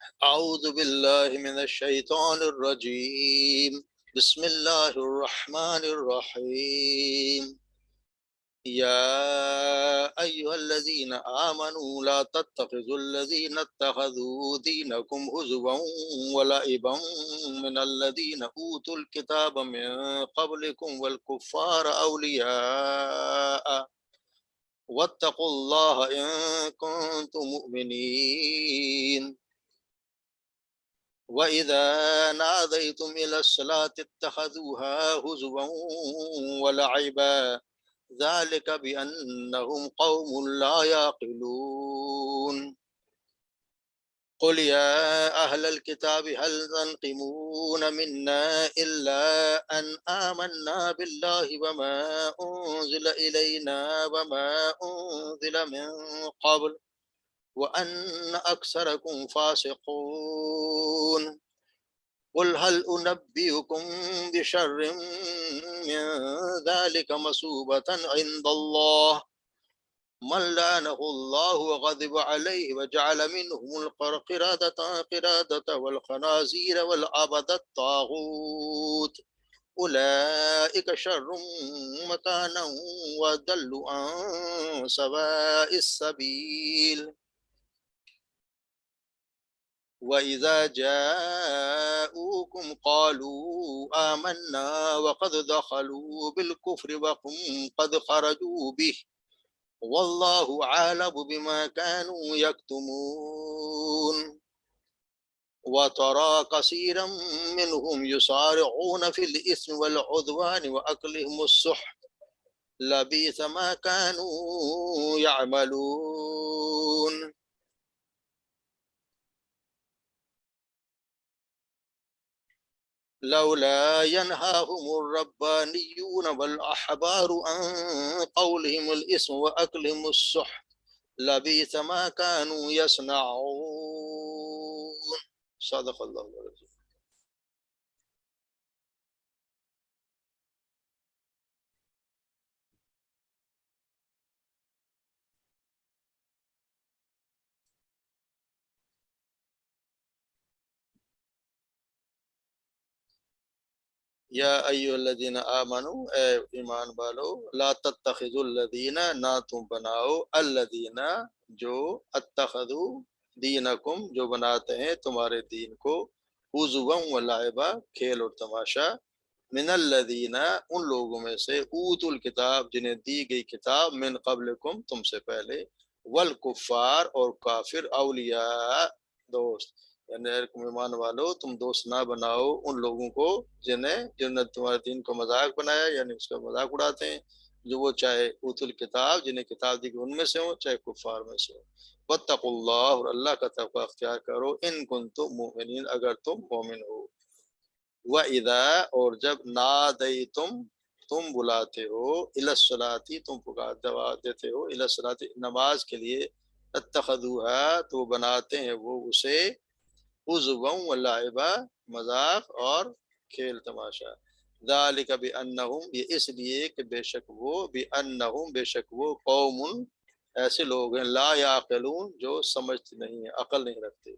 أعوذ بالله من الشيطان الرجيم بسم الله الرحمن الرحيم يا أيها الذين آمنوا لا تتخذوا الذين اتخذوا دينكم هزوا ولعبا من الذين أوتوا الكتاب من قبلكم والكفار أولياء واتقوا الله إن كنتم مؤمنين وَإِذَا نَادَيْتُمْ إِلَى الصَّلَاةِ اتَّخَذُوهَا هُزُوًا وَلَعِبًا ذَلِكَ بِأَنَّهُمْ قَوْمٌ لَا يَعْقِلُونَ قُلْ يَا أَهْلَ الْكِتَابِ هَلْ تَنْقِمُونَ مِنَّا إِلَّا أَنْ آمَنَّا بِاللَّهِ وَمَا أُنْزِلَ إِلَيْنَا وَمَا أُنْزِلَ مِنْ قَبْلُ وَأَنَّ أَكْثَرَكُمْ فَاسِقُونَ قل هل أنبئكم بشر من ذلك مثوبة عند الله من لعنه الله وغضب عليه وجعل منهم القردة والخنازير والعبد الطاغوت أولئك شر مكانا وضل عن سواء السبيل وَإِذَا جَاءُوكُمْ قَالُوا آمَنَّا وَقَدْ دَخَلُوا بِالْكُفْرِ وَهُمْ قَدْ خَرَجُوا بِهِ وَاللَّهُ عَالَمُ بِمَا كَانُوا يَكْتُمُونَ وَتَرَى كَثِيرًا مِّنْهُمْ يُسَارِعُونَ فِي الْإِثْمِ وَالْعُدْوَانِ وَأَكْلِهِمُ السُّحْتَ لَبِئْسَ مَا كَانُوا يَعْمَلُونَ لولا ينهاهم الربانيون والأحبار عن قولهم الإثم وأكلهم السحت لبئس ما كانوا يصنعون صدق الله العظيم. یا ایھا الذین آمنو اے ایمان والو لا تتخذوا الذین نہ تم بناؤ الذین جو اتخذوا دینکم جو بناتے ہیں تمہارے دین کو ہزوا و لعبا کھیل اور تماشا من الذین ان لوگوں میں سے اوت الکتاب جنہیں دی گئی کتاب من قبلکم تم سے پہلے والکفار اور کافر اولیاء دوست یعنی ایمان والو تم دوست نہ بناؤ ان لوگوں کو جنہوں نے تمہارے دین کو مذاق بنایا یعنی اس کا مذاق اڑاتے ہیں جو وہ چاہے اوت الکتاب جنہیں کتاب دی گئی ان میں سے ہوں چاہے کفار میں سے ہوں واتقوا اللہ اور اللہ کا تقوی اختیار کرو ان کنتم مؤمنین اگر تم مومن ہو وَإِذَا اور جب نادیتم تم بلاتے ہو الی الصلاۃ تم پکار دیتے ہو الی الصلاۃ نماز کے لیے اتخذوها تو بناتے ہیں وہ اسے ہزوا و لعبا مذاق اور کھیل تماشا ذالک بانہم یہ اس لیے کہ بے شک وہ قوم ایسے لوگ ہیں لا یعقلون جو سمجھتے نہیں ہیں عقل نہیں رکھتے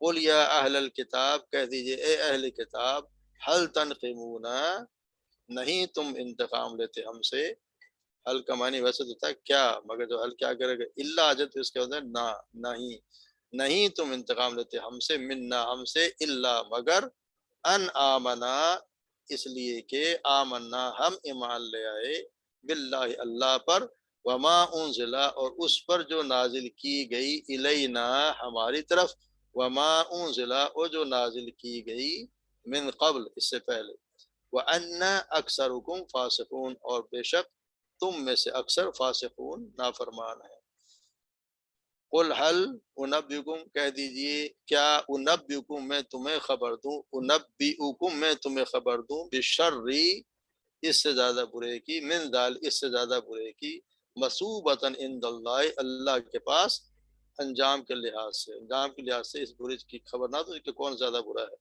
قل یا اہل الکتاب کہہ دیجئے اے اہل کتاب حل تنقمون نہیں تم انتقام لیتے ہم سے حل کا معنی ویسے تو تھا کیا مگر جو حل کیا کرے گا الا اجت اس کے ہوتا ہے نہ نہیں تم انتقام لیتے ہم سے منا ہم سے الا مگر ان آمنا اس لیے کہ آمنا ہم ایمان لے آئے باللہ اللہ پر وما انزلا اور اس پر جو نازل کی گئی الینا ہماری طرف وما انزلا اور جو نازل کی گئی من قبل اس سے پہلے وان اکثرکم فاسقون اور بے شک تم میں سے اکثر فاسقون نافرمان ہیں قل حل انبئکم کہہ دیجئے کیا انبئکم میں تمہیں خبر دوں بالشر اس سے زیادہ برے کی من دال اس سے زیادہ برے کی مثوبتاً عند اللہ اللہ کے پاس انجام کے لحاظ سے اس برے کی خبر نہ دو کہ کون زیادہ برا ہے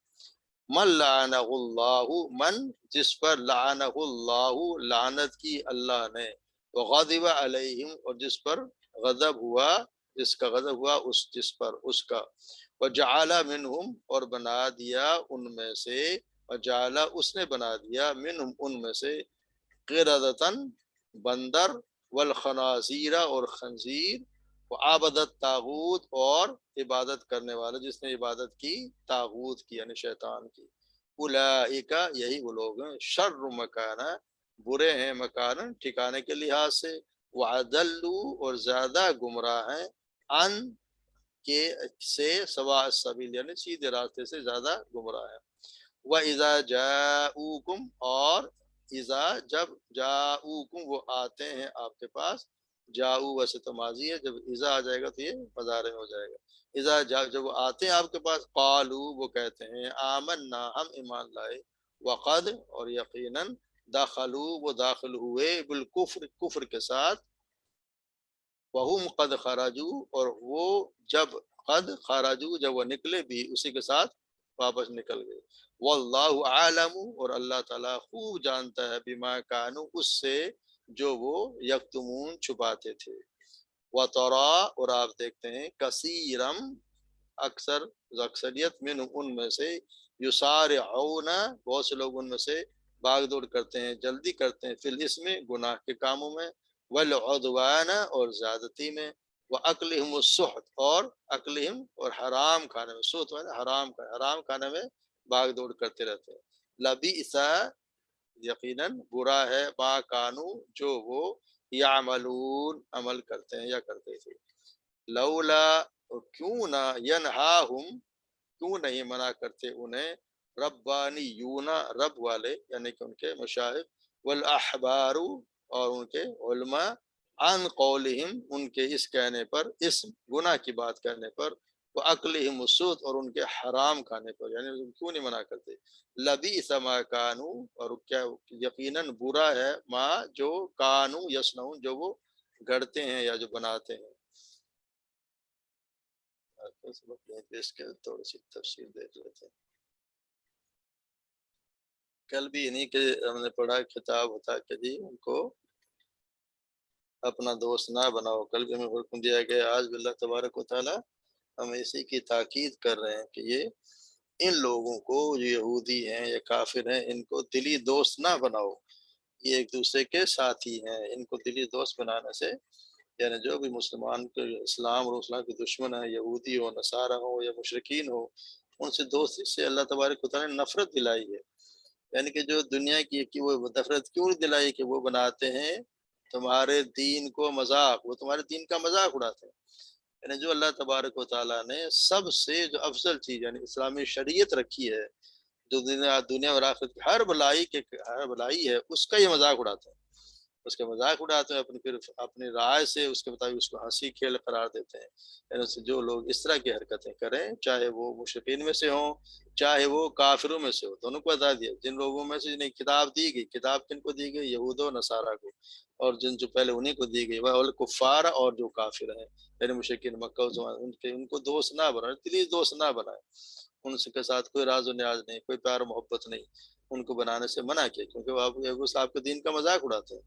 من لعنہ اللہ من جس پر لعنہ اللہ لعنت کی اللہ نے وغضب علیہم اور جس پر غضب ہوا جس کا غضب ہوا جس پر اس کا، وجعل منہم اور بنا دیا ان میں سے، وجعل اس نے بنا دیا منہم ان میں سے، قردۃً بندر، والخنازیر اور خنزیر، وعبدت طاغوت اور عبادت کرنے والا جس نے عبادت کی طاغوت کی یعنی شیطان کی، اولئک یہی وہ لوگ ہیں، شر مکانہ برے ہیں مکان ٹھکانے کے لحاظ سے، وعدلوا اور زیادہ گمراہ ہیں، ان کے سے سواء السبیل یعنی سیدھے راستے سے زیادہ گمراہ ہیں، وَإِذَا جَاءُوكُمْ اور اذا جب جاءوکم وہ آتے ہیں آپ کے پاس، جاؤ ویسے تو ماضی ہے، جب اذا آ جائے گا تو یہ مضارع ہو جائے گا، اذا جا جب وہ آتے ہیں آپ کے پاس، قالو وہ کہتے ہیں آمنا ہم ایمان لائے، وقد اور یقیناً دخلوا وہ داخل ہوئے بالکفر کفر کے ساتھ، وہم قد خرجوا اور وہ جب قد خرجوا جب وہ نکلے بھی اسی کے ساتھ واپس نکل گئے، واللہ عالم اور اللہ تعالیٰ خوب جانتا ہے بما کانوا اس سے جو وہ یکتمون چھپاتے تھے، وترا اور آپ دیکھتے ہیں کثیرم اکثر اکثریت من ان میں سے، یسارعون بہت سے لوگ ان میں سے بھاگ دوڑ کرتے ہیں جلدی کرتے ہیں، فی الاسم گناہ کے کاموں میں، والعدوان اور زیادتی میں، واکلہم السحت اور اکلہم اور حرام کھانے میں، سحت میں حرام کھانے میں بھاگ دوڑ کرتے رہتے ہیں، لبئس یقیناً برا ہے ما کانو جو وہ یعملون عمل کرتے ہیں یا کرتے تھے، لولا کیوں نہ ینہاہم کیوں نہیں منع کرتے انہیں، ربانیون رب والے یعنی کہ ان کے مشائخ، والاحبار اور ان کے علماء، عن قولہم ان کے اس کہنے پر، اس گناہ کی بات کرنے پر، وَأَكْلِهِمُ السُّحْتَ اور ان کے حرام کھانے پر، یعنی کیوں نہیں منع کرتے، لَبِئْسَ مَا كَانُوا اور کیا یقیناً برا ہے ما جو کانو یصنعون جو وہ گھڑتے ہیں یا جو بناتے ہیں۔ اس کے تھوڑی سی تفصیل دیکھ لیتے ہیں، کل بھی انہیں کے ہم نے پڑھا کتاب ہوتا کہ جی ان کو اپنا دوست نہ بناؤ، کل بھی ہمیں حکم دیا گیا، آج بھی اللہ تبارک و تعالی ہم اسی کی تاکید کر رہے ہیں کہ یہ ان لوگوں کو جو یہودی ہیں یا کافر ہیں ان کو دلی دوست نہ بناؤ، یہ ایک دوسرے کے ساتھی ہیں، ان کو دلی دوست بنانے سے یعنی جو بھی مسلمان کے اسلام اور اسلام کے دشمن ہیں، یہودی ہو، نصارہ ہو یا مشرکین ہو، ان سے دوستی سے اللہ تبارک و تعالی نے نفرت دلائی ہے، یعنی کہ جو دنیا کی وہ نفرت کیوں دلائی کہ وہ بناتے ہیں تمہارے دین کو مذاق، وہ تمہارے دین کا مذاق اڑاتے ہیں، یعنی جو اللہ تبارک و تعالیٰ نے سب سے جو افضل چیز یعنی اسلامی شریعت رکھی ہے، جو دنیا اور آخرت کی ہر بلائی ہے، اس کا یہ مذاق اڑاتے ہیں، اس کے مذاق اڑاتے ہیں، پھر اپنی رائے سے اس کے مطابق اس کو ہنسی کھیل قرار دیتے ہیں، یعنی جو لوگ اس طرح کی حرکتیں کریں چاہے وہ مشرکین میں سے ہوں چاہے وہ کافروں میں سے ہو، دونوں کو بتا دیا، جن لوگوں میں سے جنہیں کتاب دی گئی، کتاب کن کو دی گئی، یہود و نصارہ کو، اور جن جو پہلے انہیں کو دی گئی، والکفار اور جو کافر ہیں یعنی مشرکین مکہ ان کو دوست نہ بنائے، دلی دوست نہ بنائے، ان کے ساتھ کوئی راز و نیاز نہیں، کوئی پیار و محبت نہیں، ان کو بنانے سے منع کیا کیونکہ وہ آپ کے دین کا مذاق اڑاتے ہیں،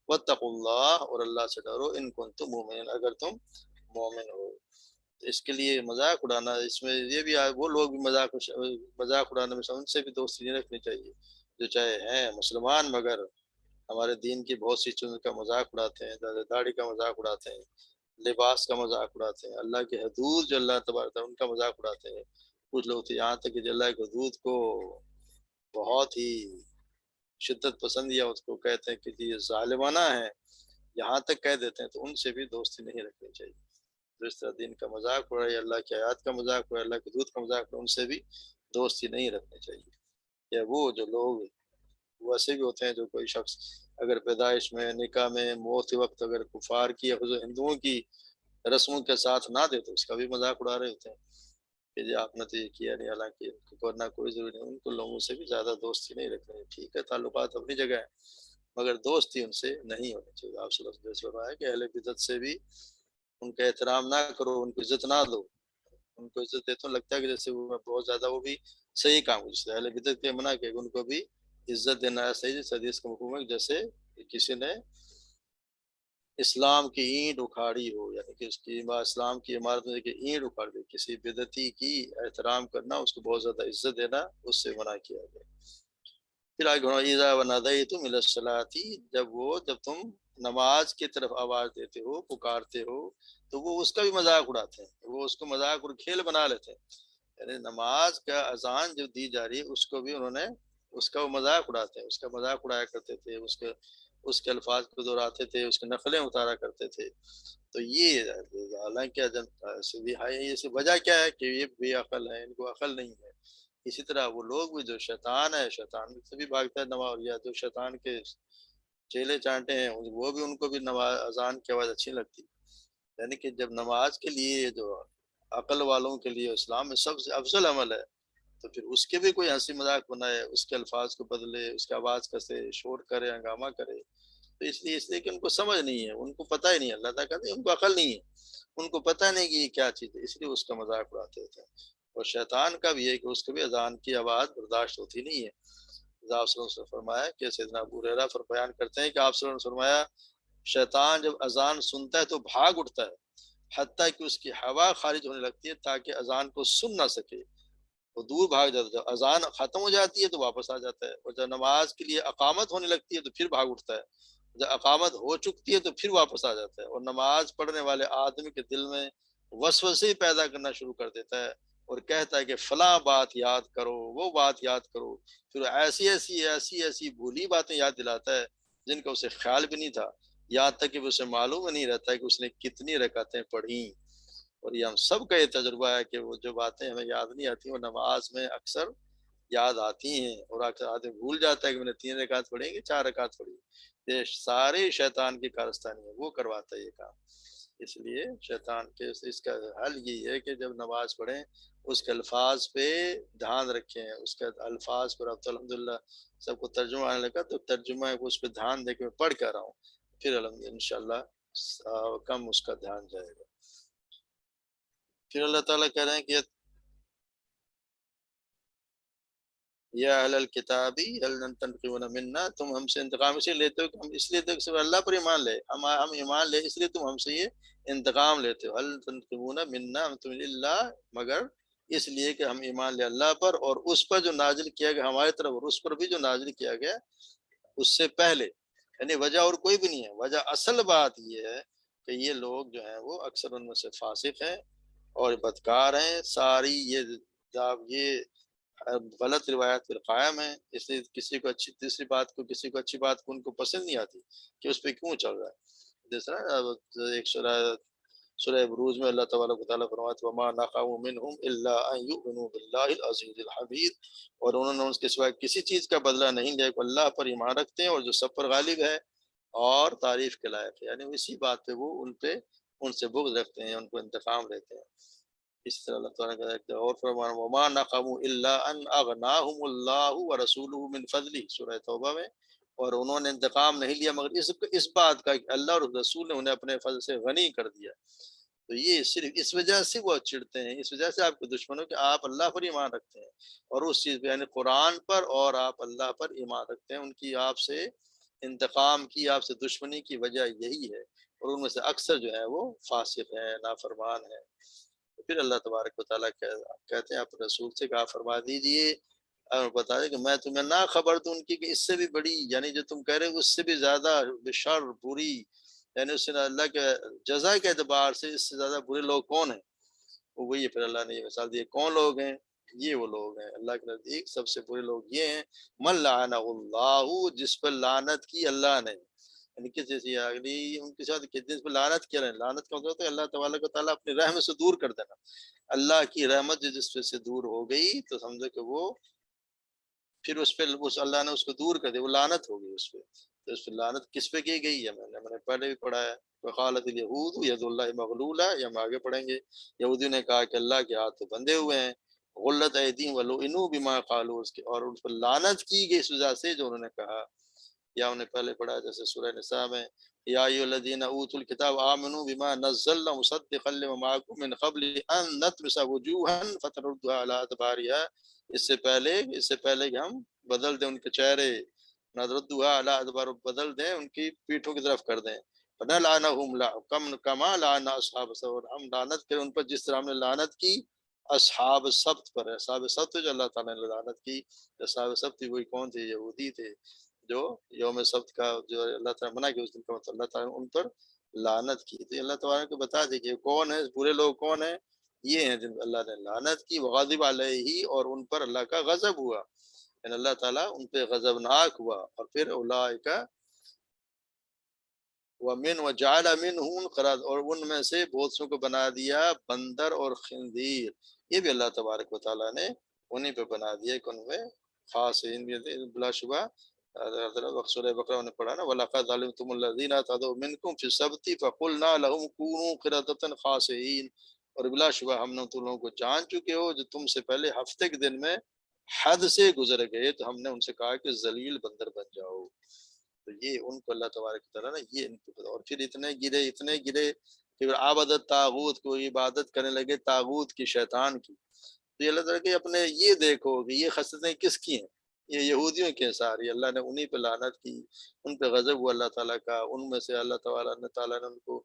واتقوا اللہ اور اللہ سے ڈرو، ان کنتم مومنین اگر تم مومن ہو، اس کے لیے مذاق اڑانا، اس میں یہ بھی وہ لوگ بھی مذاق اڑانے میں ان سے بھی دوستی نہیں رکھنی چاہیے جو چاہے ہیں مسلمان مگر ہمارے دین کی بہت سی چیزوں کا مذاق اڑاتے ہیں، داڑھی کا مذاق اڑاتے ہیں، لباس کا مذاق اڑاتے ہیں، اللہ کے حدود جو اللہ تبارک ان کا مذاق اڑاتے ہیں، کچھ لوگ تو یہاں تک کہ جو اللہ کے حدود کو بہت ہی شدت پسند یا اس کو کہتے ہیں کہ یہ ظالمانہ ہے، یہاں تک کہہ دیتے ہیں، تو ان سے بھی دوستی نہیں رکھنی چاہیے، جو اس طرح دین کا مذاق اڑائے، اللہ کی آیات کا مذاق اڑائے، اللہ کے حدود کا مذاق اڑائے، ان سے بھی دوستی نہیں رکھنی چاہیے، یا وہ جو لوگ ویسے بھی ہوتے ہیں جو کوئی شخص اگر پیدائش میں نکاح میں موت وقت اگر کفار کی یا ہندوؤں کی رسموں کے ساتھ نہ دے تو اس کا بھی مذاق اڑا رہے ہوتے ہیں کہ جی آپ نے تو یہ کیا نہیں، حالانکہ ان کو کرنا کوئی ضروری نہیں، ان کو لوگوں سے بھی زیادہ دوستی نہیں رکھنی، ٹھیک ہے تعلقات اپنی جگہ ہے مگر دوستی ان سے نہیں ہونی چاہیے، آپ صلی اللہ علیہ وسلم فرمایا کہ اہل بدعت سے بھی ان کا احترام نہ کرو، ان کو عزت نہ دو، ان کو عزت دیتے ہیں لگتا ہے کہ جیسے وہ بہت زیادہ وہ بھی صحیح کام جس سے اہل بدعت کے منع کہ ان کو بھی عزت دینا ہے، صحیح جس حدیث کا مفہوم ہے جیسے کسی نے اسلام کی اینٹ اکھاڑی ہو، یعنی کہ اس کی اسلام کی عمارت میں کہ اینٹ اکھاڑ دے، کسی بدعتی کی احترام کرنا، اس کو بہت زیادہ عزت دینا، اس سے منع کیا گیا۔ پھر آگے اذا ونادیتم الی الصلاۃ، جب تم نماز کی طرف آواز دیتے ہو، پکارتے ہو، تو وہ اس کا بھی مذاق اڑاتے ہیں، وہ اس کو مذاق اور کھیل بنا لیتے ہیں، یعنی نماز کا اذان جو دی جا رہی ہے اس کو بھی انہوں نے اس کا وہ مذاق اڑاتے ہیں، اس کا مذاق اڑایا کرتے تھے، اس کے الفاظ کو دہراتے تھے، اس کے نقلیں اتارا کرتے تھے۔ تو یہ حالانکہ یہ سے وجہ کیا ہے کہ یہ بے عقل ہے، ان کو عقل نہیں ہے۔ اسی طرح وہ لوگ بھی جو شیطان ہے، شیطان سے بھی بھاگتا ہے نماز، یا جو شیطان کے چیلے چانٹے ہیں وہ بھی، ان کو بھی نماز اذان کی آواز اچھی لگتی، یعنی کہ جب نماز کے لیے جو عقل والوں کے لیے اسلام میں سب سے افضل عمل ہے، تو پھر اس کے بھی کوئی ہنسی مذاق بنائے، اس کے الفاظ کو بدلے، اس کی آواز کسے، شور کرے، ہنگامہ کرے، تو اس لیے کہ ان کو سمجھ نہیں ہے، ان کو پتہ ہی نہیں ہے، اللہ تعالیٰ کہتے ہیں ان کو عقل نہیں ہے، ان کو پتہ نہیں کہ یہ کیا چیز ہے، اس لیے اس کا مذاق اڑاتے تھے۔ اور شیطان کا بھی ہے کہ اس کو بھی اذان کی آواز برداشت ہوتی نہیں ہے۔ آپ صلی اللہ علیہ وسلم نے فرمایا کہ سیدنا ابو ہریرہ بیان کرتے ہیں کہ آپ صلی اللہ علیہ وسلم نے فرمایا شیطان جب اذان سنتا ہے تو بھاگ اٹھتا ہے، حتیٰ کہ اس کی ہوا خارج ہونے لگتی ہے تاکہ اذان کو سن نہ سکے، وہ دور بھاگ جاتا ہے، جب اذان ختم ہو جاتی ہے تو واپس آ جاتا ہے، اور جب نماز کے لیے اقامت ہونے لگتی ہے تو پھر بھاگ اٹھتا ہے، جب اقامت ہو چکتی ہے تو پھر واپس آ جاتا ہے، اور نماز پڑھنے والے آدمی کے دل میں وسوسے پیدا کرنا شروع کر دیتا ہے، اور کہتا ہے کہ فلاں بات یاد کرو، وہ بات یاد کرو، پھر ایسی بھولی باتیں یاد دلاتا ہے جن کا اسے خیال بھی نہیں تھا، یہاں تک کہ اسے معلوم ہی نہیں رہتا ہے کہ اس نے کتنی رکعتیں پڑھی۔ اور یہ ہم سب کا یہ تجربہ ہے کہ وہ جو باتیں ہمیں یاد نہیں آتی وہ نماز میں اکثر یاد آتی ہیں، اور اکثر آدمی بھول جاتا ہے کہ میں نے 3 رکعت پڑھی کہ 4 رکعت پڑھی۔ یہ سارے شیطان کی کارستانی ہے، وہ کرواتا ہے یہ کام۔ اس لیے شیطان کے اس کا حل یہی ہے کہ جب نماز پڑھیں اس کے الفاظ پہ دھیان رکھیں، اس کے الفاظ پر اب تو الحمدللہ سب کو ترجمہ آنے لگا، تو ترجمہ کو اس پہ دھیان دے کے میں پڑھ کر رہا ہوں، پھر الحمدللہ انشاءاللہ کم اس کا دھیان جائے گا۔ پھر اللہ تعالیٰ کہہ رہے ہیں کہ یا اہل الکتابی هل تنقمون منا، تم ہم سے انتقام اس لیے لیتے ہو کہ ہم اس لیے تو صرف اللہ پر ایمان لے، ہم ایمان لے اس لیے تم ہم سے یہ انتقام لیتے ہو، هل تنقمون منا، ہم تم اللہ، مگر اس لیے کہ ہم ایمان لے اللہ پر اور اس پر جو نازل کیا گیا ہماری طرف، اور اس پر بھی جو نازل کیا گیا اس سے پہلے، یعنی وجہ اور کوئی بھی نہیں ہے، وجہ اصل بات یہ ہے کہ یہ لوگ جو ہیں وہ اکثر ان میں سے فاسق ہیں اور بدکار ہیں، ساری یہ غلط روایت پر قائم ہے، اس لیے کسی کو اچھی تیسری بات کو، کسی کو اچھی بات کو ان کو پسند نہیں آتی کہ اس پہ کیوں چل رہا ہے۔ جیسا ایک سورہ بروج میں اللہ تبارک و تعالیٰ فرماتے وما نقموا منهم الا ان يؤمنوا بالله العزیز الحمید، اور انہوں نے اس کے سوائے کسی چیز کا بدلہ نہیں لیا کہ اللہ پر ایمان رکھتے ہیں اور جو سب پر غالب ہے اور تعریف کے لائق ہے، یعنی اسی بات پہ وہ ان سے بغض رکھتے ہیں، ان کو انتقام لیتے ہیں۔ اس طرح اللہ تعالیٰ کا اور فرمان وما نقموا الا ان اغناهم الله ورسوله من فضله، سورہ توبہ میں، اور انہوں نے انتقام نہیں لیا مگر اس بات کا کہ اللہ اور رسول نے انہیں اپنے فضل سے غنی کر دیا۔ تو یہ صرف اس وجہ سے وہ چڑھتے ہیں، اس وجہ سے آپ کے دشمنوں کہ آپ اللہ پر ایمان رکھتے ہیں اور اس چیز پہ یعنی قرآن پر، اور آپ اللہ پر ایمان رکھتے ہیں، ان کی آپ سے انتقام کی، آپ سے دشمنی کی وجہ یہی ہے، اور ان میں سے اکثر جو ہے وہ فاسق ہیں، نافرمان ہیں۔ پھر اللہ تبارک و تعالیٰ کہتے ہیں آپ رسول سے کہا فرما دیجئے اور بتا دیں کہ میں تمہیں نہ خبر دوں ان کی کہ اس سے بھی بڑی، یعنی جو تم کہہ رہے ہو اس سے بھی زیادہ بشر بری، یعنی اس سے اللہ کے جزا کے اعتبار سے اس سے زیادہ برے لوگ کون ہیں، وہ وہی پھر اللہ نے یہ مثال دی کون لوگ ہیں، یہ وہ لوگ ہیں اللہ کے نزدیک سب سے برے لوگ یہ ہیں من لعنہ اللہ، جس پر لعنت کی اللہ نے، یعنی کس جیسی اگلی ان کے ساتھ جس پر لعنت کیا رہے، لعنت کا مطلب ہوتا ہے اللہ تبارک و تعالیٰ اپنی رحمت سے دور کر دینا، اللہ کی رحمت جس پہ سے دور ہو گئی تو سمجھو کہ وہ پھر اس پہ اس اللہ نے اس کو دور کر دیا، وہ لعنت ہو گئی اس پہ، تو اس پہ لعنت کس پہ کی گئی ہے میں نے پہلے بھی پڑھا ہے، وقالت الیہود ید اللہ مغلولہ، یہ ہم آگے پڑھیں گے، یہودی نے کہا کہ اللہ کے ہاتھ تو بندھے ہوئے ہیں، غلت ایدیہم ولعنوا بما قالوا، اس کے اور ان پر لعنت کی گئی اس وجہ سے جو انہوں نے کہا، یا انہیں پہلے پڑھا جیسے سورہ نساء میں یا ایھا الذین اوتوا الکتاب آمنوا بما نزلنا مصدقا لما معکم من قبل ان نطمس وجوہا فتردها علی ادبارها، اس سے پہلے کہ ہم بدل دیں ان کے چہرے، نردها علی ادبار، بدل دیں ان کی پیٹھوں کی طرف کر دیں، فنلعنہم کما لعن اصحاب السبت، ہم لعنت کریں ان پر جس طرح ہم نے لعنت کی اصحاب السبت پر۔ اصحاب السبت جو اللہ تعالیٰ نے لعنت کی، اصحاب السبت وہی کون تھے؟ یہودی تھے، جو یوم سبت کا جو اللہ تعالیٰ منع کیا اس دن کا مطلب اللہ تعالیٰ نے ان پر لعنت کی۔ تو اللہ تعالیٰ کو بتا دیجیے کون ہے برے لوگ، کون ہیں؟ یہ ہیں جن پر اللہ نے لعنت کی، وغضب علیہ، اور ان پر اللہ کا غضب ہوا، یعنی اللہ تعالیٰ ان پہ غضبناک ہوا۔ اور پھر اولئک ومن وجعل منهم قراد، اور ان میں سے بہت سو کو بنا دیا بندر اور خنزیر، یہ بھی اللہ تبارک و تعالیٰ نے انہیں پہ بنا دیا کہ ان میں خاص ان بلا شبہ سورہ بقرہ نے پڑھا نا، وَلَقَدْ عَلِمْتُمُ الَّذِينَ اعْتَدَوْا مِنْكُمْ فِي السَّبْتِ فَقُلْنَا لَهُمْ كُونُوا قِرَدَةً خَاسِئِينَ، اور بلا شبہ ہم نے تم لوگوں کو جان چکے ہو جو تم سے پہلے ہفتے کے دن میں حد سے گزر گئے، تو ہم نے ان سے کہا کہ ذلیل بندر بن جاؤ۔ تو یہ ان کو اللہ تبارک و تعالیٰ نے یہ ان کو، اور پھر اتنے گرے کہ پھر عبادت طاغوت کو عبادت کرنے لگے، طاغوت کی، شیطان کی۔ تو یہ اللہ تعالیٰ کہ اپنے یہ دیکھو کہ یہ خصلتیں کس کی ہیں، یہ یہودیوں کے ساری، اللہ نے انہی پہ لعنت کی، ان پہ غضب ہوا اللہ تعالیٰ کا، ان میں سے اللہ تعالیٰ نے ان کو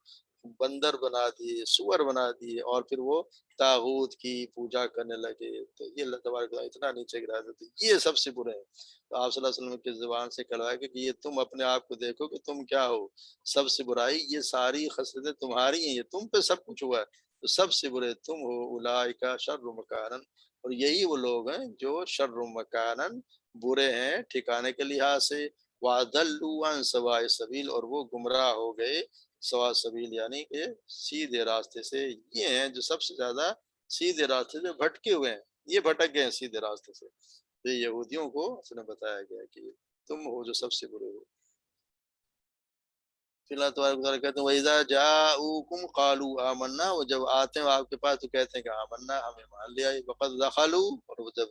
بندر بنا دیے، سور بنا دیے، اور پھر وہ طاغوت کی پوجا کرنے لگے۔ تو یہ اللہ تبارک و تعالیٰ اتنا نیچے گرا دیتے، یہ سب سے برے ہیں۔ تو آپ صلی اللہ علیہ وسلم کی زبان سے کہلوایا کہ یہ تم اپنے آپ کو دیکھو کہ تم کیا ہو، سب سے برائی، یہ ساری خصلتیں تمہاری ہیں، یہ تم پہ سب کچھ ہوا ہے، تو سب سے برے تم ہو۔ اولئک شر مکانا، اور یہی وہ لوگ ہیں جو شر مکانا، برے ہیں ٹھکانے کے لحاظ سے، وَأَضَلُّوا عَن سَوَاءِ السَّبِيلِ، اور وہ گمراہ ہو گئے سوا سبیل یعنی کہ سیدھے راستے سے۔ یہ ہیں جو سب سے زیادہ سیدھے راستے سے بھٹکے ہوئے ہیں، یہ بھٹک گئے ہیں سیدھے راستے سے۔ تو یہودیوں کو اس نے بتایا گیا کہ تم ہو جو سب سے برے ہو۔ پھر اللہ تبارک و تعالیٰ کہتے ہیں وَإِذَا جَاءُوكُمْ قَالُوا آمَنَّا، وہ جب آتے ہیں آپ کے پاس تو کہتے ہیں کہ آمنا، ہمیں مان لیا، وَقَدْ دَخَلُوا، اور وہ جب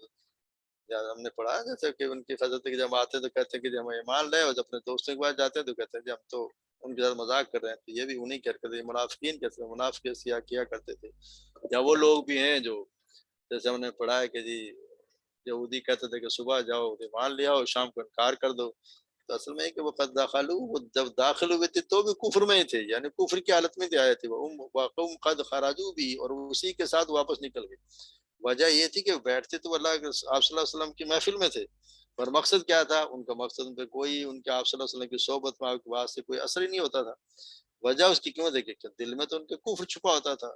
ہم نے پڑھا جیسے کہ ان کی حضرت کی جب آتے ہیں تو کہتے ہیں کہ ہم ایمان لائے، اور جب اپنے دوستوں کے پاس جاتے ہیں تو کہتے ہیں کہ ہم تو ان کے ساتھ مذاق کر رہے ہیں۔ تو یہ بھی انہی کیا کرتے ہیں، منافقین کہتے ہیں، منافق سیاہ کیا کرتے تھے۔ یا وہ لوگ بھی ہیں جو جیسے ہم نے پڑھا ہے کہ جی یہودی کہتے تھے کہ صبح جاؤ ایمان لے آؤ، شام کو انکار کر دو۔ تو اصل میں ہے کہ وہ قد داخلو، وہ جب داخل ہوئے تھے تو بھی کفر میں ہی تھے، یعنی کفر کی حالت میں آئے تھے، وہ قد خراجو بھی، اور اسی کے ساتھ واپس نکل گئے۔ وجہ یہ تھی کہ بیٹھتے تو اللہ آپ صلی اللہ علیہ وسلم کی محفل میں تھے، پر مقصد کیا تھا ان کا؟ مقصد ان پہ کوئی ان کے آپ صلی اللہ علیہ وسلم کی صحبت میں آپ کے بعد سے کوئی اثر ہی نہیں ہوتا تھا۔ وجہ اس کی کیوں دیکھیں کہ دل میں تو ان کے کفر چھپا ہوتا تھا۔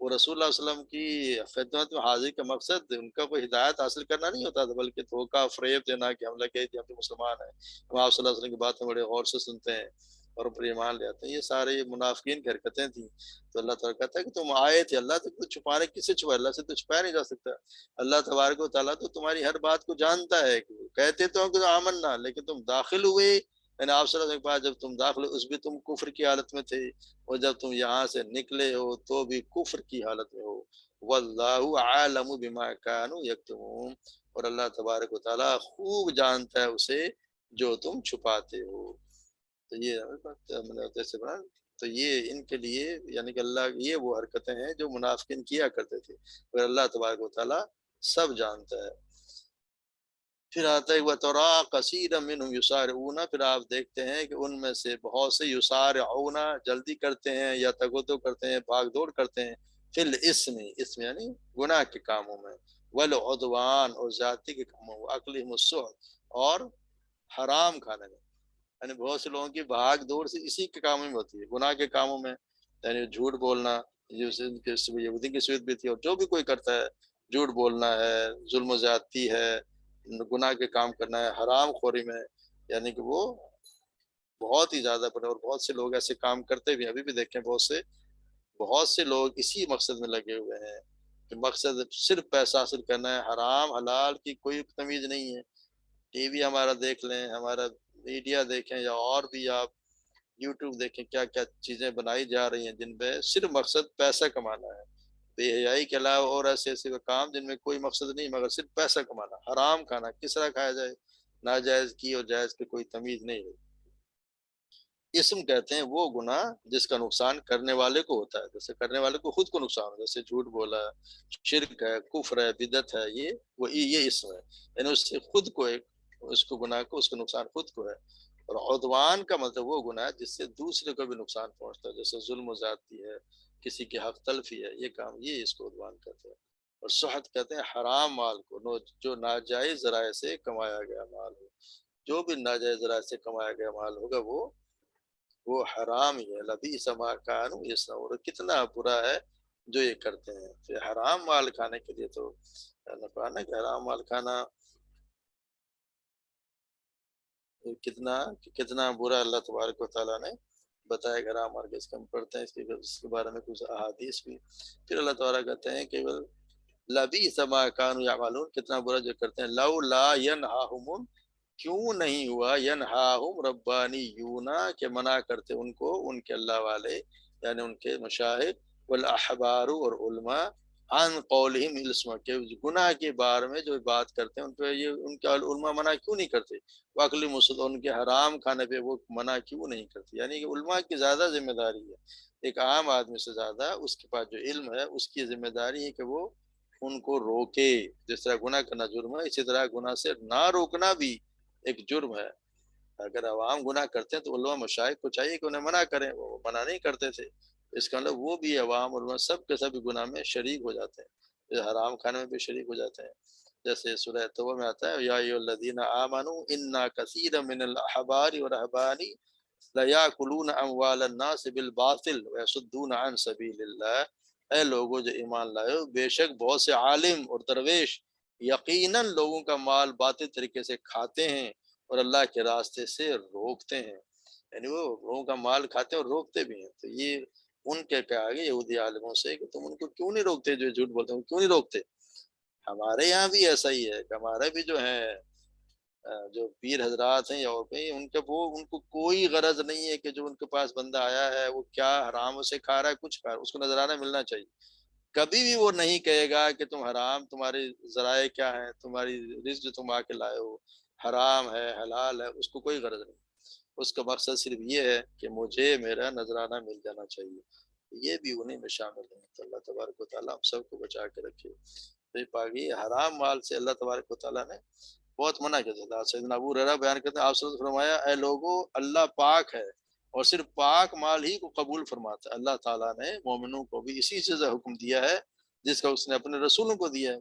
وہ رسول اللہ علیہ وسلم کی خدمت میں حاضری کا مقصد ان کا کوئی ہدایت حاصل کرنا نہیں ہوتا تھا، بلکہ دھوکہ فریب دینا کہ ہم لگے تھے ہم تو مسلمان ہیں، ہم آپ صلی اللہ علیہ وسلم کی باتیں بڑے غور سے سنتے ہیں اور اوپر ایمان لے آتے ہیں۔ یہ سارے منافقین کی حرکتیں تھیں۔ تو اللہ تعالیٰ کہتا ہے کہ تم آئے تھے، اللہ تک تو چھپانے کس سے چھپا، اللہ سے تو چھپایا نہیں جا سکتا۔ اللہ تبارک و تعالیٰ تو تمہاری ہر بات کو جانتا ہے، کہتے تو ہم کہ آمنا، لیکن تم داخل ہوئے، یعنی آپ صلی اللہ علیہ وسلم کے پاس جب تم داخل ہوئے اس بھی تم کفر کی حالت میں تھے، اور جب تم یہاں سے نکلے ہو تو بھی کفر کی حالت میں ہو۔ واللہ عالم بما کانوا یکتمون، اور اللہ تبارک و تعالیٰ خوب جانتا ہے اسے جو تم چھپاتے ہو۔ تو یہ جیسے بنا، تو یہ ان کے لیے یعنی کہ اللہ یہ وہ حرکتیں ہیں جو منافقین کیا کرتے تھے، اور اللہ تبارک و تعالیٰ سب جانتا ہے۔ پھر آتا ہے وَتَرَىٰ كَثِيرًا مِّنْهُمْ يُسَارِعُونَ، پھر آپ دیکھتے ہیں کہ ان میں سے بہت سے یسارعون جلدی کرتے ہیں یا تگودو کرتے ہیں، بھاگ دوڑ کرتے ہیں، فی الاسم، اسم یعنی گناہ کے کاموں میں، والعدوان، اور زیادتی کے کاموں میں، واکلہم السحت، اور حرام کھانے میں، یعنی بہت سے لوگوں کی بھاگ دوڑ سے اسی کے کاموں میں ہوتی ہے، گناہ کے کاموں میں، یعنی جھوٹ بولنا، یہودی کی صورت بھی تھی، اور جو بھی کوئی کرتا ہے، جھوٹ بولنا ہے، ظلم و زیادتی ہے، گناہ کے کام کرنا ہے، حرام خوری میں، یعنی کہ وہ بہت ہی زیادہ بڑے، اور بہت سے لوگ ایسے کام کرتے بھی ہیں، ابھی بھی دیکھیں بہت سے لوگ اسی مقصد میں لگے ہوئے ہیں کہ مقصد صرف پیسہ حاصل کرنا ہے، حرام حلال کی کوئی تمیز نہیں ہے۔ ٹی وی ہمارا دیکھ لیں، ہمارا میڈیا دیکھیں، یا اور بھی آپ یوٹیوب دیکھیں، کیا کیا چیزیں بنائی جا رہی ہیں جن پہ صرف مقصد پیسہ کمانا ہے، بے حیائی کے علاوہ اور ایسے ایسے کام جن میں کوئی مقصد نہیں مگر صرف پیسہ کمانا، حرام کھانا، کس طرح کھایا جائے، ناجائز کی اور جائز کی کوئی تمیز نہیں ہے۔ اسم کہتے ہیں وہ گناہ جس کا نقصان کرنے والے کو ہوتا ہے، جیسے کرنے والے کو خود کو نقصان ہے، جیسے جھوٹ بولا ہے، شرک ہے، کفر ہے، بدعت ہے، یہ اسم ہے، یعنی اس سے خود کو اس کو گناہ کو اس کا نقصان خود کو ہے۔ اور عدوان کا مطلب وہ گناہ ہے جس سے دوسرے کو بھی نقصان پہنچتا ہے، جیسے ظلم و زیادتی ہے، کسی کی حق تلفی ہے، یہ کام، یہ اس کو عدوان کہتے ہیں۔ اور سحت کہتے ہیں حرام مال کو، جو ناجائز ذرائع سے کمایا گیا مال ہو، جو بھی ناجائز ذرائع سے کمایا گیا مال ہوگا وہ حرام ہی ہے۔ لبئس ما کانوا یصنعون، کتنا برا ہے جو یہ کرتے ہیں۔ تو یہ حرام مال کھانے کے لیے تو اللہ نے کہا نا کہ حرام مال کھانا کتنا برا اللہ تبارک و تعالیٰ نے بتایا کہ حرام مال کے، اس کے ہم پڑھتے ہیں اس کے بارے میں کچھ احادیث بھی۔ پھر اللہ تعالیٰ کہتے ہیں کہ لبئس ما کانوا یعملون، کتنا برا جو کرتے ہیں۔ لولا ینہاہم، کیوں نہیں ہوا، ینہاہم ربانیون، کہ منع کرتے ان کو ان کے اللہ والے، یعنی ان کے مشائخ، والاحبار اور علماء، عن قولہم الاسم، کہ گناہ کے بارے میں جو بات کرتے ہیں ان پہ یہ ان کے علماء منع کیوں نہیں کرتے، واقعی مسد ان کے حرام کھانے پہ وہ منع کیوں نہیں کرتے، یعنی کہ علماء کی زیادہ ذمہ داری ہے، ایک عام آدمی سے زیادہ اس کے پاس جو علم ہے اس کی ذمہ داری ہے کہ وہ ان کو روکے۔ جس طرح گناہ کرنا جرم ہے، اسی طرح گناہ سے نہ روکنا بھی ایک جرم ہے۔ اگر عوام گناہ کرتے ہیں تو علماء مشائخ کو چاہیے کہ انہیں منع کریں، وہ منع نہیں کرتے تھے، اس کا مطلب وہ بھی عوام علماء سب کے سب گناہ میں شریک ہو جاتے ہیں، حرام کھانے میں بھی شریک ہو جاتے ہیں۔ جیسے سورہ توبہ میں آتا ہے، یا ایھا الذین آمنوا ان کثیرا من الاحبار والرہبان لیاکلون اموال الناس بالباطل ویصدون عن سبیل اللہ، اے لوگوں جو ایمان لائے ہو، بے شک بہت سے عالم اور درویش یقیناً لوگوں کا مال باطل طریقے سے کھاتے ہیں اور اللہ کے راستے سے روکتے ہیں، یعنی وہ لوگوں کا مال کھاتے ہیں اور روکتے بھی ہیں۔ تو یہ ان کے کہا آگے یہودی عالموں سے کہ تم ان کو کیوں نہیں روکتے، جو جھوٹ بولتے ہیں کیوں نہیں روکتے۔ ہمارے یہاں بھی ایسا ہی ہے کہ ہمارے بھی جو ہیں جو پیر حضرات ہیں یا اور کہیں، ان کو کوئی غرض نہیں ہے کہ جو ان کے پاس بندہ آیا ہے وہ کیا حرام سے کھا رہا ہے، کچھ کھا رہا ہے، اس کو نظرانہ ملنا چاہیے۔ کبھی بھی وہ نہیں کہے گا کہ تم حرام، تمہارے ذرائع کیا ہیں، تمہاری رزق جو تم آ کے لائے ہو حرام ہے حلال ہے، اس کو کوئی غرض نہیں۔ اس کا مقصد صرف یہ ہے کہ مجھے میرا نذرانہ مل جانا چاہیے، یہ بھی انہیں میں شامل ہیں۔ تو اللہ تبارک و تعالیٰ ہم سب کو بچا کے رکھے۔ تو پاکی حرام مال سے اللہ تبارک و تعالیٰ نے بہت منع کیا تھا۔ سیدنا ابو ہریرہ بیان کرتے ہیں، آپ صلی اللہ علیہ وسلم نے فرمایا، اے لوگو، اللہ پاک ہے اور صرف پاک مال ہی کو قبول فرماتا ہے۔ اللہ تعالیٰ نے مومنوں کو بھی اسی چیز کا حکم دیا ہے جس کا اس نے اپنے رسولوں کو دیا ہے۔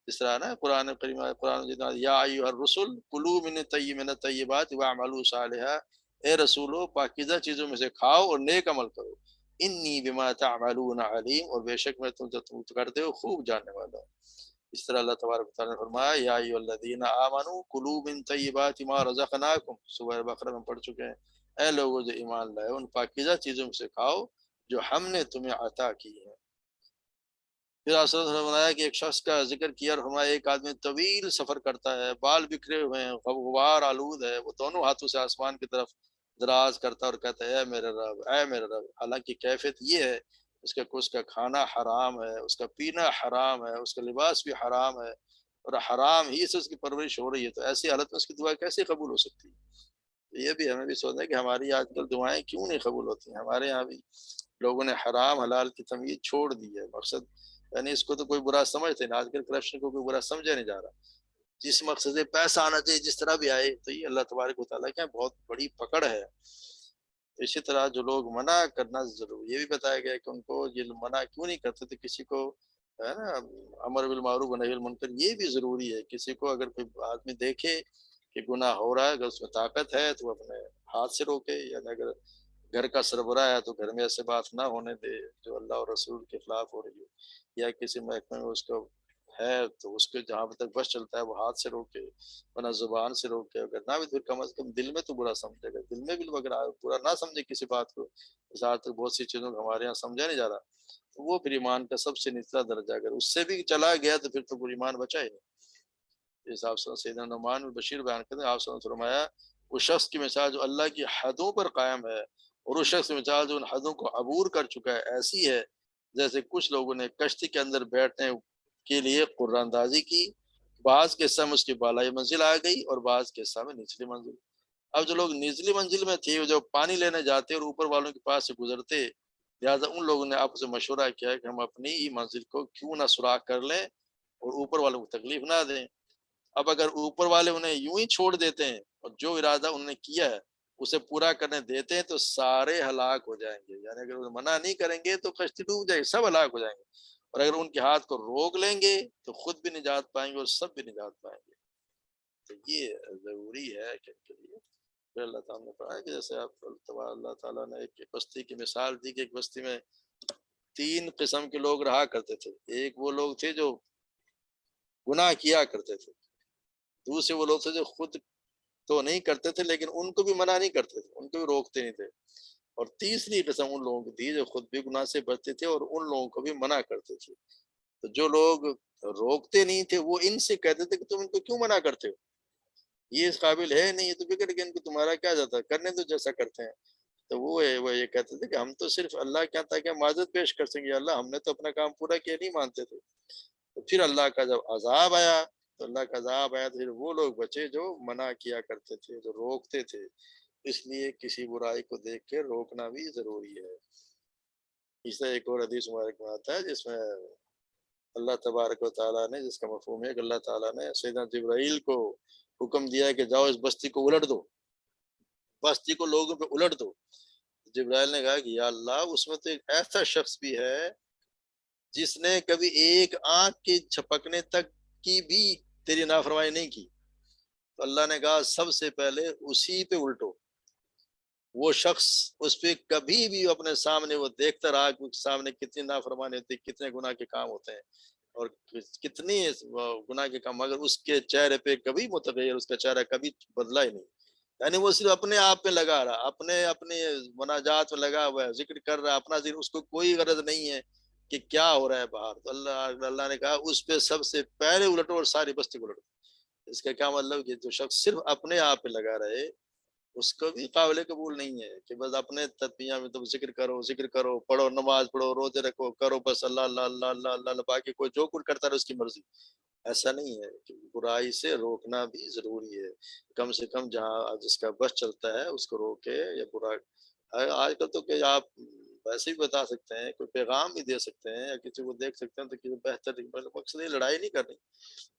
اس طرح نا قرآن کریم، قرآن جتنا، یا ایھا الرسل کلوا من الطیبات واعملوا صالحا، اے رسولو پاکیزہ چیزوں میں سے کھاؤ اور نیک عمل کرو، انی بما تعملون علیم، اور بے شک میں تم جو تم کرتے ہو خوب جاننے والا ہوں۔ اس طرح اللہ تبارک و تعالیٰ نے فرمایا، یا ایھا الذین آمنوا کلوا من طیبات ما رزقناکم، سورہ بقرہ میں پڑھ چکے ہیں، اے لوگوں جو ایمان لائے ان پاکیزہ چیزوں میں سے کھاؤ جو ہم نے تمہیں عطا کی ہے۔ پھر آپ صلی اللہ علیہ وسلم نے فرمایا کہ ایک شخص کا ذکر کیا اور فرمایا، ایک آدمی طویل سفر کرتا ہے، بال بکھرے ہوئے ہیں، غبار آلود ہے، وہ دونوں ہاتھوں سے آسمان کی طرف دراز کرتا اور کہتا ہے، اے میرے رب، اے میرے رب، حالانکہ کیفیت یہ ہے اس کا کھانا حرام ہے، اس کا پینا حرام ہے، اس کا لباس بھی حرام ہے، اور حرام ہی سے اس کی پرورش ہو رہی ہے، تو ایسی حالت میں اس کی دعا کیسے قبول ہو سکتی ہے؟ یہ بھی ہمیں بھی سوچنا ہے کہ ہماری آج کل دعائیں کیوں نہیں قبول ہوتی ہیں۔ ہمارے یہاں بھی لوگوں نے حرام حلال کی تمیز چھوڑ دی ہے، مقصد یعنی اس کو تو کوئی برا سمجھتے ہیں، آج کل کرپشن کو کوئی برا سمجھا نہیں جا رہا، جس مقصد سے پیسہ آنا چاہیے جس طرح بھی آئے، تو یہ اللہ تبارک و تعالیٰ کی بہت بڑی پکڑ ہے۔ اسی طرح جو لوگ منع کرنا ضروری، یہ بھی بتایا گیا کہ ان کو یہ منع کیوں نہیں کرتے تھے، کسی کو ہے نا امر بالمعروف و نہی عن المنکر، یہ بھی ضروری ہے۔ کسی کو اگر کوئی آدمی دیکھے کہ گناہ ہو رہا ہے، اگر اس میں طاقت ہے تو وہ اپنے ہاتھ سے روکے، یعنی اگر گھر کا سربراہ ہے تو گھر میں ایسے بات نہ ہونے دے جو اللہ اور رسول کے خلاف ہو رہی ہو، یا کسی محکمے میں اس کو ہے تو اس کے جہاں تک بس چلتا ہے وہ ہاتھ سے روکے، ورنہ زبان سے روکے، اگر نہ بھی تو کم از کم دل میں تو برا سمجھے گا، دل میں بھی اگر برا نہ سمجھے کسی بات کو، اس آج تک بہت سی چیزوں کو ہمارے یہاں سمجھا نہیں جا رہا، تو وہ پھر ایمان کا سب سے نچلا درجہ، اگر اس سے بھی چلا گیا تو پھر تو پھر ایمان بچا ہی نہیں۔ اس آپ سے سیدنا نعمان بن بشیر بیان کرتے ہیں، آپ سے فرمایا، وہ شخص کی مثال جو اللہ کی حدوں پر قائم ہے اور اس شخص کی مثال جو ان حدوں کو عبور کر چکا ہے، ایسی ہے جیسے کچھ لوگوں نے کشتی کے اندر بیٹھنے کے لیے قرآن اندازی کی، بعض کے سم اس کی بالائی منزل آ گئی اور بعض کے سم نچلی منزل۔ اب جو لوگ نچلی منزل میں تھے، جو پانی لینے جاتے اور اوپر والوں کے پاس سے گزرتے، لہٰذا ان لوگوں نے آپس میں مشورہ کیا کہ ہم اپنی ہی منزل کو کیوں نہ سوراخ کر لیں اور اوپر والوں کو تکلیف نہ دیں۔ اب اگر اوپر والے انہیں یوں ہی چھوڑ دیتے ہیں اور جو ارادہ انہوں نے کیا ہے اسے پورا کرنے دیتے ہیں تو سارے ہلاک ہو جائیں گے. یعنی اگر وہ منع نہیں کریں گے تو کشتی ڈوب جائے گی، سب ہلاک ہو جائیں گے. اور اگر ان کے ہاتھ کو روک لیں گے تو خود بھی نجات پائیں گے اور سب بھی نجات پائیں گے. تو یہ ضروری ہے کہ ان کے لیے. پھر اللہ تعالیٰ نے پڑھا کہ جیسے آپ اللہ تعالیٰ نے ایک بستی کی مثال دی کہ ایک بستی میں 3 قسم کے لوگ رہا کرتے تھے. ایک وہ لوگ تھے جو گناہ کیا کرتے تھے، دوسرے وہ لوگ تھے جو خود تو نہیں کرتے تھے لیکن ان کو بھی منع نہیں کرتے تھے، ان کو بھی روکتے نہیں تھے. اور تیسری قسم ان لوگوں کی تھی جو خود بھی گناہ سے بچتے تھے اور ان لوگوں کو بھی منع کرتے تھے. تو جو لوگ روکتے نہیں تھے وہ ان سے کہتے تھے کہ تم ان کو کیوں منع کرتے ہو، یہ اس قابل ہے نہیں، یہ تو بگڑ گئے، ان کو تمہارا کیا جاتا ہے، کرنے تو جیسا کرتے ہیں. تو وہ یہ کہتے تھے کہ ہم تو صرف اللہ کیا تھا کہ معذرت پیش کر سکیں، اللہ ہم نے تو اپنا کام پورا کیا، نہیں مانتے تھے. تو پھر اللہ کا جب عذاب آیا تو اللہ کا عذاب آیا تو پھر وہ لوگ بچے جو منع کیا کرتے تھے، جو روکتے تھے. اس لیے کسی برائی کو دیکھ کے روکنا بھی ضروری ہے. اس طرح ایک اور حدیث مبارک میں آتا ہے جس میں اللہ تبارک و تعالیٰ نے، جس کا مفہوم ہے کہ اللہ تعالیٰ نے سیدنا جبرائیل کو حکم دیا کہ جاؤ اس بستی کو الٹ دو، بستی کو لوگوں پہ الٹ دو. جبرائیل نے کہا کہ یا اللہ اس میں تو ایک ایسا شخص بھی ہے جس نے کبھی ایک آنکھ کے چھپکنے تک کی بھی تیری نافرمانی نہیں کی. تو اللہ نے کہا سب سے پہلے اسی پہ الٹو. وہ شخص اس پہ کبھی بھی اپنے سامنے وہ دیکھتا رہا کہ سامنے کتنی نافرمانی ہوتی، کتنے گناہ کے کام ہوتے ہیں اور کتنی گناہ کے کام، مگر اس کے چہرے پہ کبھی متغیر، اس کا چہرہ کبھی بدلا ہی نہیں. یعنی وہ صرف اپنے آپ پہ لگا رہا، اپنے مناجات میں لگا ہوا ہے، ذکر کر رہا ہے اپنا ذکر، اس کو کوئی غرض نہیں ہے کہ کیا ہو رہا ہے باہر. تو اللہ نے کہا اس پہ سب سے پہلے الٹو اور ساری بستی کو الٹو. اس کا کیا مطلب کہ جو شخص صرف اپنے آپ پہ لگا رہے اس کو بھی قابل قبول نہیں ہے کہ بس اپنے تدبیاں میں تم ذکر کرو، پڑھو، نماز پڑھو، روزے رکھو، کرو بس اللہ اللہ اللہ اللہ اللہ اللہ، باقی کوئی جو کچھ کرتا رہے اس کی مرضی. ایسا نہیں ہے کہ برائی سے روکنا بھی ضروری ہے. کم سے کم جہاں جس کا بس چلتا ہے اس کو روکے. یا برا آج کل تو کہ آپ ویسے بھی بتا سکتے ہیں، کوئی پیغام بھی دے سکتے ہیں یا کسی کو دیکھ سکتے ہیں، تو کسی بہتر مقصد یہ لڑائی نہیں کرنی،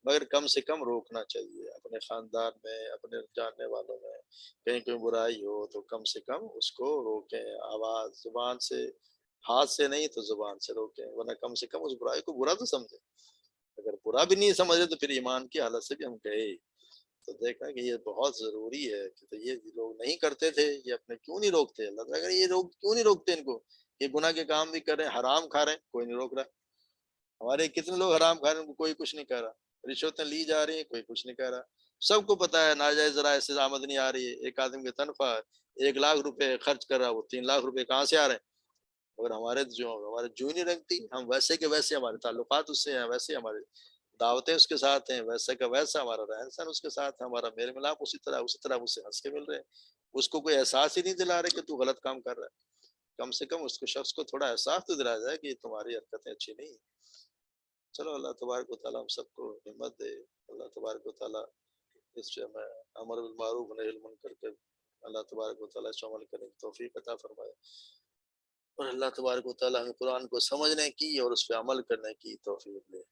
مگر کم سے کم روکنا چاہیے. اپنے خاندان میں، اپنے جاننے والوں میں کہیں کوئی برائی ہو تو کم سے کم اس کو روکیں. آواز زبان سے، ہاتھ سے نہیں تو زبان سے روکیں، ورنہ کم سے کم اس برائی کو برا تو سمجھیں. اگر برا بھی نہیں سمجھے تو پھر ایمان کی حالت سے بھی ہم گئے. تو دیکھا کہ یہ بہت ضروری ہے کہ تو یہ لوگ نہیں کرتے تھے، یہ اپنے کیوں نہیں روکتے. اللہ تعالیٰ اگر یہ لوگ کیوں نہیں روکتے ان کو، یہ گناہ کے کام بھی کر رہے ہیں، حرام کھا رہے ہیں، کوئی نہیں روک رہا. ہمارے کتنے لوگ حرام کھا رہے ہیں، ان کو کوئی کچھ نہیں کہہ رہا. رشوتیں لی جا رہی ہیں، کوئی کچھ نہیں کہہ رہا. سب کو پتا ہے ناجائز ذرائع سے آمدنی آ رہی ہے. ایک آدمی کی تنخواہ 1 لاکھ روپے خرچ کر رہا، وہ 3 لاکھ روپے کہاں سے آ رہے ہیں. اگر ہمارے جو نہیں رکھتی، ہم ویسے کے ویسے، ہمارے تعلقات اس سے ہیں ویسے، ہمارے دعوتیں اس کے ساتھ ہیں ویسے کا ویسا، ہمارا رہن سہن اس کے ساتھ ہے، ہمارا میل ملاپ اسی طرح اس سے ہنس کے مل رہے ہیں. اس کو کوئی احساس ہی نہیں دلا رہے کہ تو غلط کام کر رہا ہے. کم سے کم اس کو شخص کو تھوڑا احساس تو دلایا جائے کہ یہ تمہاری حرکتیں اچھی نہیں. چلو اللہ تبارک و تعالیٰ ہم سب کو ہمت دے. اللہ تبارک و تعالیٰ اس سے ہمیں امر بالمعروف نہی عن المنکر کر کے اللہ تبارک و تعالیٰ اس عمل کرنے کی توفیق عطا فرمائے. اور اللہ تبارک و تعالیٰ ہمیں قرآن کو سمجھنے کی اور اس پہ عمل کرنے کی توفیق دے.